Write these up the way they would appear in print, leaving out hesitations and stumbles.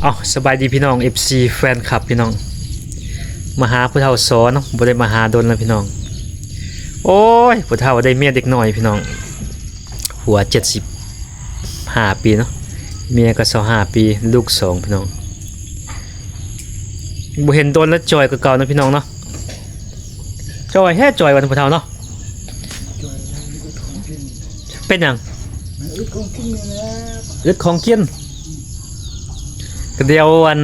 อ๋อสบายดีพี่น้อง FC แฟนคลับพี่น้องมาหาผู้เฒ่าสอนเนาะบ่ได้มาหาดนแล้วพี่น้องโอ้ยผู้เฒ่าได้เมียเด็กน้อยพี่น้องหัว75ปีเนาะเมียก็25ปีลูก2พี่น้องบ่เห็นดนแล้วจอยกว่าเก่านะพี่น้องเนาะจอยแท้จอยวันผู้เฒ่าเนาะเป็นหยังอึดของกินก็เดียวอัน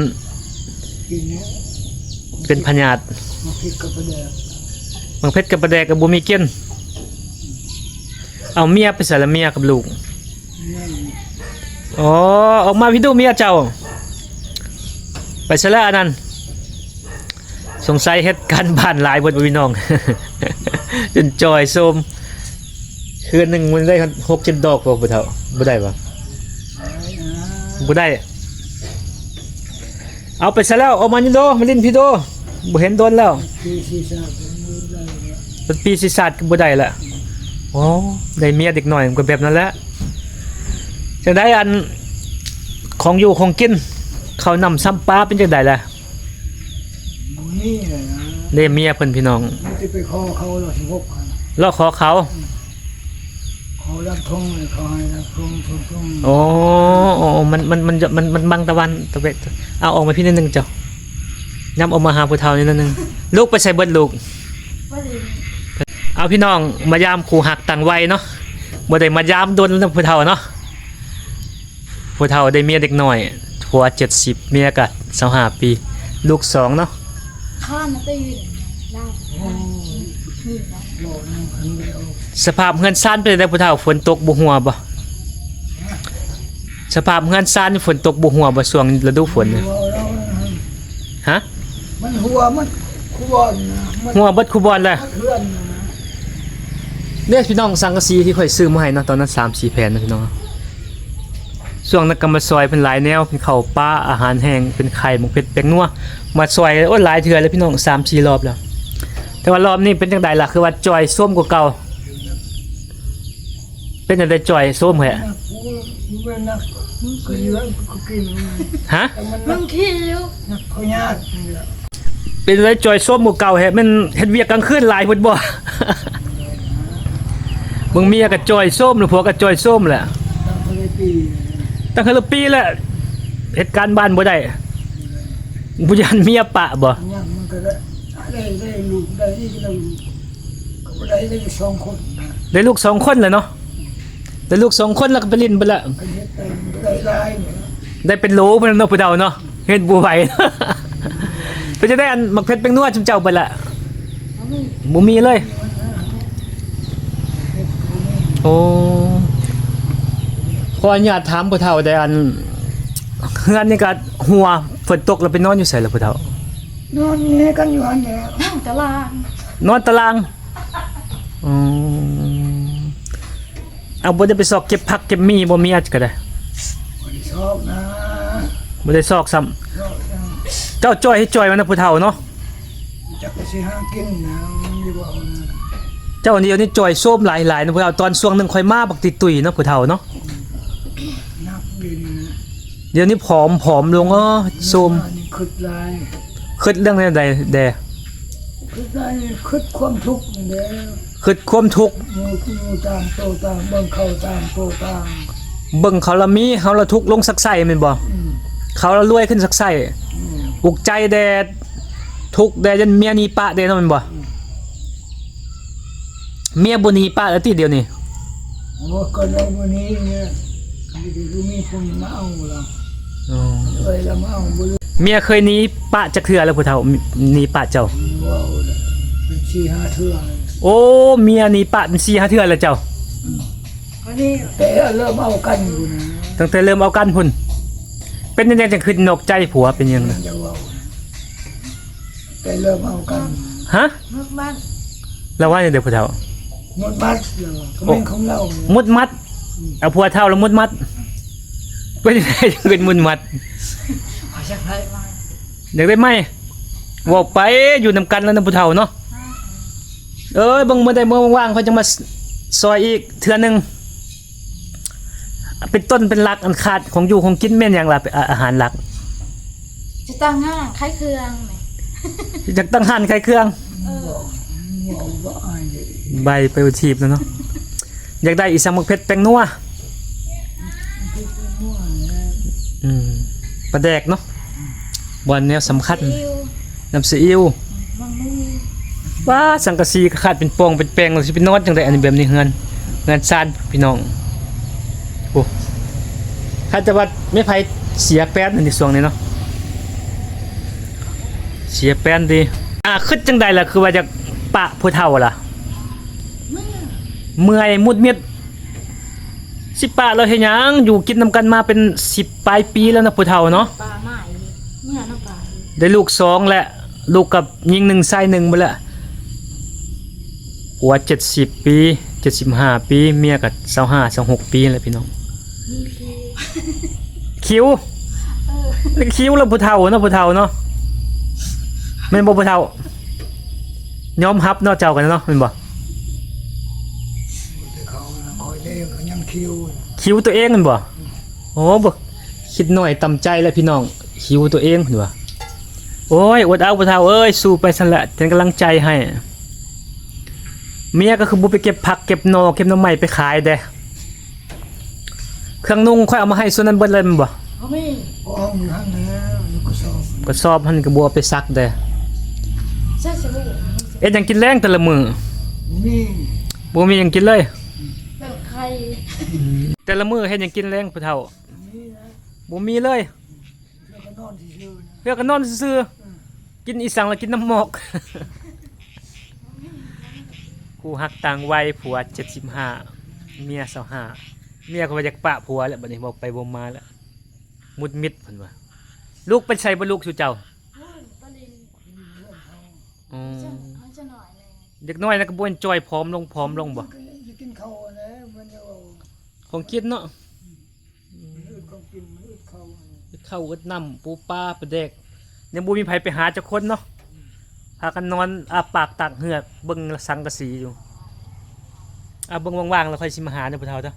เป็นพญาติบางเพชรกับประแดกกับบุมีเกี้ยนเอาเมียไปใส่ละเมียกับลูกอ๋อออกมาพี่ดูเมียเจ้าไปใส่ละอันนั้นสงสัยเฮ็ดการบ้านหลายบนพี่น้อง จนจอยโซมคืนหนึ่งมันได้6-7 ดอกพอบ่เท่าบ่ได้ปะบ่ได้เอาไปซะแล้วเอามานี่โดมาลิ้นพี่โดบ่เห็นโดนแล้วเป็นปีศีสัตว์ก็บ่ได้ละโอ้ได้เมียเด็กหน่อยก็แบบนั้นแหละจังได้อันของอยู่ของกินเขาวนำซ้ำปลาเป็นจังได๋ล่ะได้เมียเพิ่นพี่น้องที่ไปขอเขาเรา16,000รอขอเขารับทงเขาให้รับทงโอ้มันบังตะวันตะเวทเอาออกมาพี่นิดนึงเจ้าย้ำออกมาหาผู้เฒ่านิดนึงลูกไปใส่เบิดลูกเอาพี่น้องมายามขู่หักต่างวัยเนาะบ่ได้มายามโดนผู้เฒ่าเนาะผู้เฒ่าได้เมียเด็กน้อยหัว70เมียก็25ปีลูก2เนาะข้ามมาตีได้สภาพเฮือนซ่านเป็นได้ผู้เฒ่าฝนตกบ่หัวบ่สภาพเฮือนซ่านฝนตกบ่หัวบ่ช่วงฤดูฝนฮะมันหัวมันคูบอนหัวเบิดคูบอนเลยเนี่ยพี่น้องสังกะสีที่ข่อยซื้อมาให้เนาะตอนนั้น 3-4 แผ่นนะพี่น้องช่วงนั้นก็มาซอยเป็นหลายแนวเป็นข้าวปลาอาหารแห้งเป็นไข่หมกเผ็ดแป้งนัวมาซอยโอ้หลายเทื่อแล้วพี่น้อง 3-4 รอบแล้วแต่ว่ารอบนี้เป็นจังได๋ล่ะคือว่าจอยส้มกว่าเก่าเป็นจังได๋จอยส้มแฮะฮะมึงขี้อยู่เขาญาติเป็นจังได๋จอยส้มกว่าเก่าแฮะมันเฮ็ดเวียกกลางคืนหลายเพิ่นบ่ มึงเมียก็จอยส้มหรือผัวก็จอยส้มแหละตั้งแต่ปีแล้วเหตุการณ์บ้านบ่ได้บ่ยันเมียปะบ่มันก็ได้ลูกได้ที่เราก็ได้2 คนได้ลูก2 คนเลยเนาะได้ลูก2 คนแล้วก็ไปลิ้นไปละได้เป็นโหลเพิ่นเนาะผู้เฒ่าเนาะเฮ็ดบ่ไหว เพิ่นจะได้อันมักเพชรเป็นนัวจุ่มเจ้าไปละบ่มีเลยโอ้ขออนุญาตถามผู้เฒ่าได้อันเฮือนนี่ก็หัวฝนตกแล้วไปนอนอยู่ไสล่ะผู้เฒ่านอนนี่กันอยู่อันนี้ตารางนอนตารางเอาบ่ได้ไปซอกเก็บผักเก็บมีบ่มีอัดก็ได้บ่ได้ชอบนะบ่ได้ซอกซ้ำเจ้าจ้อยให้จ้อยมันนะผู้เฒ่าเนาะจักไปสิหากินนะอยู่บ่เจ้าเดียวนี่จ้อยโซมหลายๆนะผู้เฒ่าตอนช่วงนึงค่อยมาบักติตุยเนาะผู้เฒ่าเนาะนักดินเดี๋ยวนี้ผอมลงโซมคิดเรื่องใดแดคิดความทุกข์นี่แหละคิดความทุกข์งูตามโตตามเบิ่งเขาตามโตตามเบิ่งเขาละมีเขาละทุกข์ลงสักไส้แม่นบ่เขาละรวยขึ้นสักไส้อุกใจแดดทุกข์แดดจนเมียหนีปะแดดเนาะแม่นบ่เมียบ่หนีปะแล้วติเดียวนี่โอ้ก็เราวันนี้เนี่ยคือมีคนมาเอาเราเคยละมาเอาบ่เมียเคยหนีปะจักเทื่อแล้วผู้เฒ่าหนีปะเจ้าว้าวเป็น4-5 เทื่อโอ้เมียหนีปะเป็น4-5 เทื่อแล้วเจ้าอันนี้แต่เริ่มเอากันอยู่นะตั้งแต่เริ่มเอากันพุ่นเป็นจังได๋จังขึ้นนอกใจผัวเป็นหยังน่ะแต่เริ่มเอากันฮะมุดมัดแล้วว่าจังได๋ผู้เฒ่ามุดมัดก็เป็นของเรามุดมัดเอาผัวเฒ่าแล้วมุดมัดเป็นจังได๋จังเป็นมุดมัดอยากได้ไหมบอกไปอยู่นำกันแล้วนะผู้เฒ่าเนาะบางเมื่อใดเมื่อว่างๆเขาจะมาซอยอีกเทื่อนึงเป็นต้นเป็นหลักอันขาดของอยู่ของกินแม่นอย่างล่ะอาหารหลัก จะตั้งง่างคล้ายเครื่องไหม อยากตั้งหันใครเครื่อง บอกว่าอายเลย ใบไปอุทีบแล้วเนาะอยากได้อีสังมักเพชรแป้งนัว ที่เป็นหัวนะ ปลาแดกเนาะบอลแนวสำคัญ อิว น้ำซีอิ๊ว มังมู ว่าสังกะสีก็ขาดเป็นปองเป็นแปลงเราสิเป็นนอนจังไดอันนี้แบบนี้เฮือนซานพี่น้องโอ้ข้าจะว่าไม่ไผเสียแป้นในช่วงนี้เนาะเสียแป้นดีคิดจังใดล่ะคือว่าจะปะผู้เฒ่าล่ะ เมื่อยมุดมิดสิปะเราเฮ็ดหยังอยู่กินนำกันมาเป็น10ปลายปีแล้วนะผู้เฒ่าเนาะ ปลาใหม่เมื่อน้ำปลา ได้ลูก2และลูกกับยิง1ไส้1บ่ละผัว70 ปี75 ปีเมียก็25 26 ปีแล้วพี่น้อง มีคิว คิวนี่คิวแล้วผู้เฒ่าเนาะผู้เฒ่าเนาะแม่นบ่ผู้เฒ่ายอมรับเนาะเจ้ากันเนาะแม่นบ่ แต่เขาคอยเลี้ยงยังคิว คิวตัวเองแม่นบ่โอ้บ่คิดหน่อยต่ำใจแล้วพี่น้องคิวตัวเองเห็นบ่โอ้ยอดเอาผู้เฒ่าเอ้ยสู้ไปซั่นแหละเป็นกำลังใจให้เมียก็คือบ่ไปเก็บผักเก็บหน่อเก็บหน่อไม้ไปขายเด้เครื่องนุ่งค่อยเอามาให้ส่วนนั้นเบิดเลยแม่นบ่ เขาไม่ ห้องนั่นแล้วลูกกระสอบ ก็สอบหั่นก็บ่เอาไปซักเด้ ใช่สบู่ เอ็ดหยังกินแรงแต่ละมื้อ มี บ่มีหยังกินเลย แบบใคร แต่ละมื้อเฮ็ดหยังกินแรงผู้เฒ่า มีนะ บ่มีเลย แล้วก็นอนที่ชื่อนะ เพื่อก็นอนซื่อๆกินอีสังแล้วกินน้ำหมอก กูหักต่างวัยผัว75เมีย25เมียก็ว่าอยากปะผัวแล้วบัดนี้บอกไปบ่มาแล้วมุดมิดเพิ่นว่าลูกไปใส่บ่ลูกสู่เจ้า โอ้ยปลาลิน อืม เขาจะหน่อยเลย เด็กน้อยนะก็บ่จอยผอมลงบ่ จะกินข้าวนะมันจะเอา ของกินเนาะ อืดของกินมันอึดข้าว ข้าวอึดน้ำปูปลาปลาแดกยังบ่มีไผไปหาจักคนเนาะพากันนอนอาปากตากเหงือกเบิ่งสังกะสีอยู่เบิ่งว่างๆแล้วค่อยสิมาหาเด้อผู้เฒ่าเด้อ